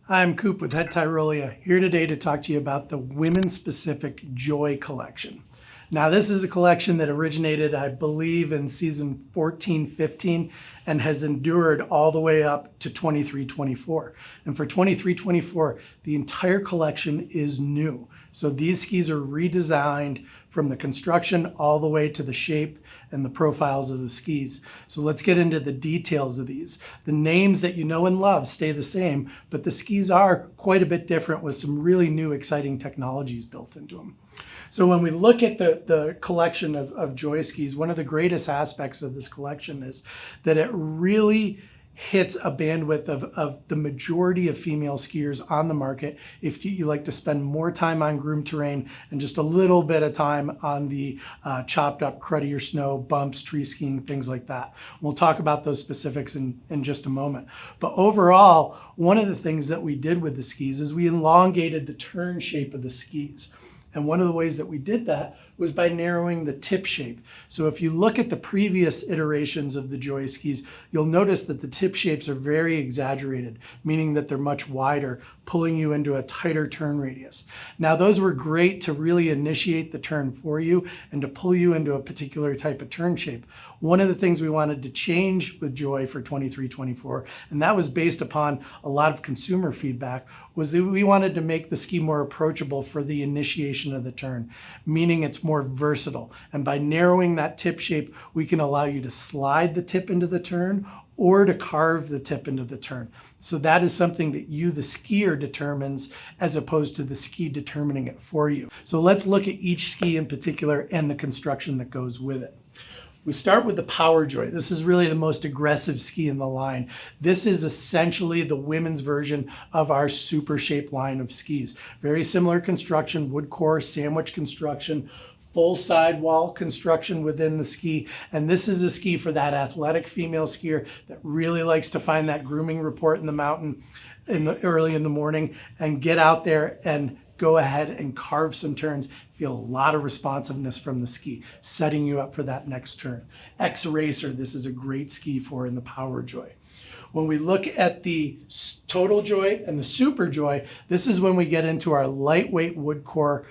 I'm Coop with Het Tyrolia, here today to talk to you about the women's specific Joy collection. Now this is a collection that originated, I believe, in season 14-15 and has endured all the way up to 23-24. And for 23-24, the entire collection is new. So these skis are redesigned from the construction all the way to the shape and the profiles of the skis. So let's get into the details of these. The names that you know and love stay the same, but the skis are quite a bit different with some really new exciting technologies built into them. So when we look at the collection of Joy skis, one of the greatest aspects of this collection is that it really hits a bandwidth of the majority of female skiers on the market if you like to spend more time on groomed terrain and just a little bit of time on the chopped up cruddier snow, bumps, tree skiing, things like that. We'll talk about those specifics in just a moment. But overall, one of the things that we did with the skis is we elongated the turn shape of the skis. And one of the ways that we did that was by narrowing the tip shape. So if you look at the previous iterations of the Joy skis, you'll notice that the tip shapes are very exaggerated, meaning that they're much wider, pulling you into a tighter turn radius. Now those were great to really initiate the turn for you and to pull you into a particular type of turn shape. One of the things we wanted to change with Joy for 23-24, and that was based upon a lot of consumer feedback, was that we wanted to make the ski more approachable for the initiation of the turn, meaning it's more versatile. And by narrowing that tip shape, we can allow you to slide the tip into the turn or to carve the tip into the turn. So that is something that you, the skier, determines as opposed to the ski determining it for you. So let's look at each ski in particular and the construction that goes with it. We start with the Power Joy. This is really the most aggressive ski in the line. This is essentially the women's version of our Super Shape line of skis. Very similar construction, wood core, sandwich construction, full sidewall construction within the ski. And this is a ski for that athletic female skier that really likes to find that grooming report in the mountain early in the morning and get out there and go ahead and carve some turns. Feel a lot of responsiveness from the ski, setting you up for that next turn. X-Racer, this is a great ski for in the Power Joy. When we look at the Total Joy and the Super Joy, this is when we get into our lightweight wood core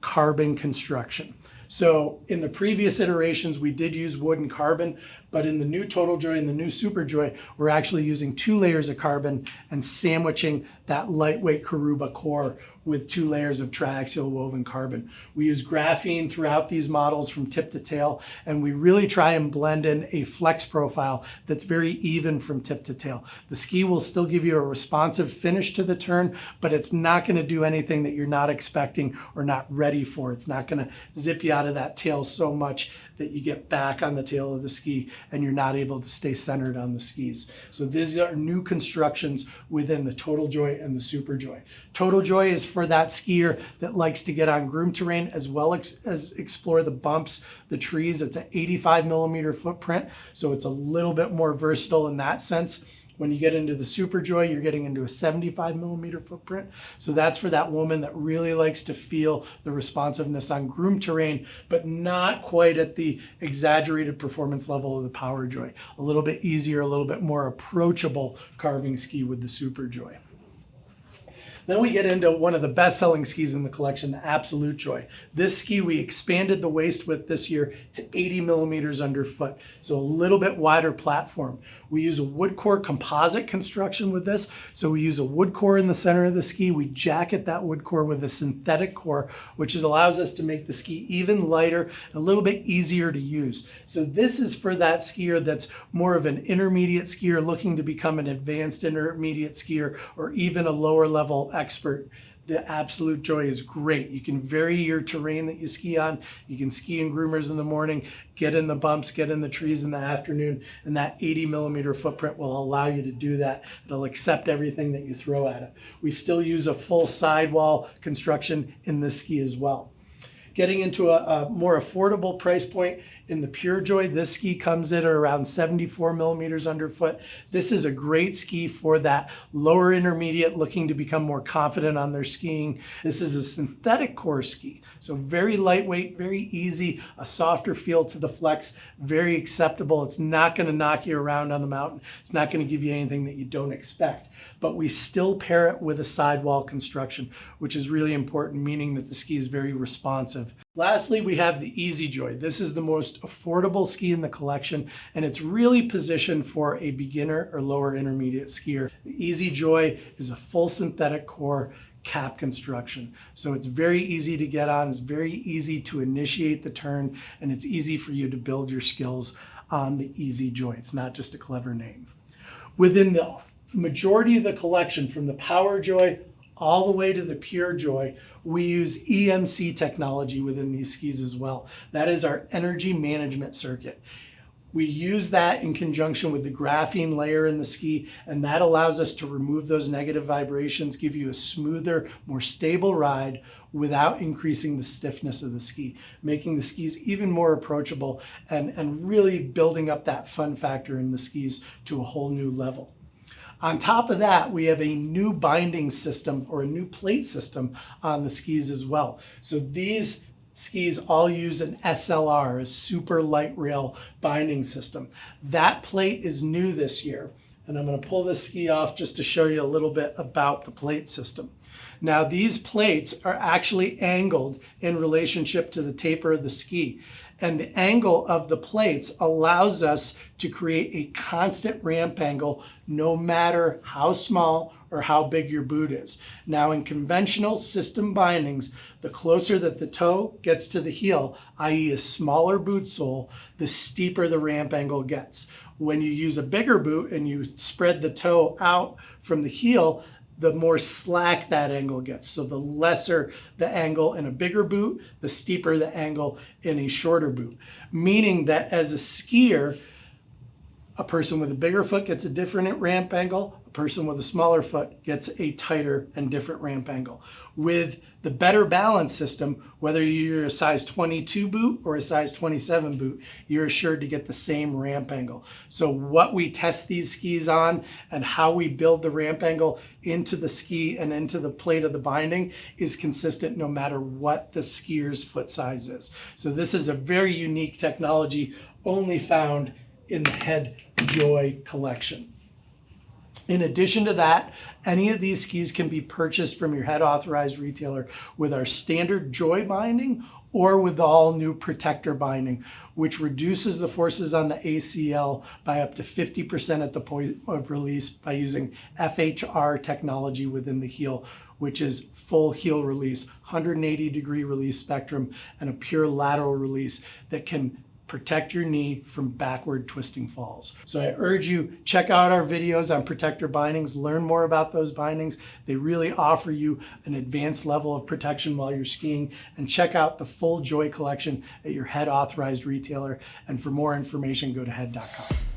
carbon construction. So in the previous iterations, we did use wood and carbon, but in the new Total Joy and the new Super Joy, we're actually using 2 layers of carbon and sandwiching that lightweight Karuba core with 2 layers of triaxial woven carbon. We use graphene throughout these models from tip to tail, and we really try and blend in a flex profile that's very even from tip to tail. The ski will still give you a responsive finish to the turn, but it's not gonna do anything that you're not expecting or not ready for. It's not gonna zip you out of that tail so much that you get back on the tail of the ski and you're not able to stay centered on the skis. So these are new constructions within the Total Joy and the Super Joy. Total Joy is for that skier that likes to get on groomed terrain as well as explore the bumps, the trees. It's an 85 millimeter footprint, so it's a little bit more versatile in that sense. When you get into the Super Joy, you're getting into a 75 millimeter footprint. So that's for that woman that really likes to feel the responsiveness on groomed terrain, but not quite at the exaggerated performance level of the Power Joy. A little bit easier, a little bit more approachable carving ski with the Super Joy. Then we get into one of the best-selling skis in the collection, the Absolute Joy. This ski, we expanded the waist width this year to 80 millimeters underfoot, so a little bit wider platform. We use a wood core composite construction with this, so we use a wood core in the center of the ski. We jacket that wood core with a synthetic core, which allows us to make the ski even lighter, and a little bit easier to use. So this is for that skier that's more of an intermediate skier looking to become an advanced intermediate skier or even a lower level expert. The Absolute Joy is great. You can vary your terrain that you ski on. You can ski in groomers in the morning, get in the bumps, get in the trees in the afternoon, and that 80 millimeter footprint will allow you to do that. It'll accept everything that you throw at it. We still use a full sidewall construction in this ski as well. Getting into a more affordable price point, In the Pure Joy, this ski comes in at around 74 millimeters underfoot. This is a great ski for that lower intermediate looking to become more confident on their skiing. This is a synthetic core ski, so very lightweight, very easy, a softer feel to the flex, very acceptable. It's not going to knock you around on the mountain. It's not going to give you anything that you don't expect, but we still pair it with a sidewall construction, which is really important, meaning that the ski is very responsive. Lastly, we have the Easy Joy. This is the most affordable ski in the collection, and it's really positioned for a beginner or lower intermediate skier. The Easy Joy is a full synthetic core cap construction. So it's very easy to get on, it's very easy to initiate the turn, and it's easy for you to build your skills on the Easy Joy. It's not just a clever name. Within the majority of the collection, from the Power Joy all the way to the Pure Joy, we use EMC technology within these skis as well. That is our energy management circuit. We use that in conjunction with the graphene layer in the ski, and that allows us to remove those negative vibrations, give you a smoother, more stable ride without increasing the stiffness of the ski, making the skis even more approachable and really building up that fun factor in the skis to a whole new level. On top of that, we have a new binding system or a new plate system on the skis as well. So these skis all use an SLR, a super light rail binding system. That plate is new this year, and I'm going to pull this ski off just to show you a little bit about the plate system. Now, these plates are actually angled in relationship to the taper of the ski, and the angle of the plates allows us to create a constant ramp angle no matter how small or how big your boot is. Now, in conventional system bindings, the closer that the toe gets to the heel, i.e. a smaller boot sole, the steeper the ramp angle gets. When you use a bigger boot and you spread the toe out from the heel, the more slack that angle gets. So the lesser the angle in a bigger boot, the steeper the angle in a shorter boot. Meaning that as a skier, a person with a bigger foot gets a different ramp angle, a person with a smaller foot gets a tighter and different ramp angle. With the better balance system, whether you're a size 22 boot or a size 27 boot, you're assured to get the same ramp angle. So what we test these skis on and how we build the ramp angle into the ski and into the plate of the binding is consistent no matter what the skier's foot size is. So this is a very unique technology only found in the Head Joy collection. In addition to that, any of these skis can be purchased from your Head authorized retailer with our standard Joy binding or with the all new Protector binding, which reduces the forces on the ACL by up to 50% at the point of release by using FHR technology within the heel, which is full heel release, 180-degree release spectrum, and a pure lateral release that can protect your knee from backward twisting falls. So I urge you, check out our videos on Protector bindings, learn more about those bindings. They really offer you an advanced level of protection while you're skiing, and check out the full Joy collection at your Head authorized retailer. And for more information, go to head.com.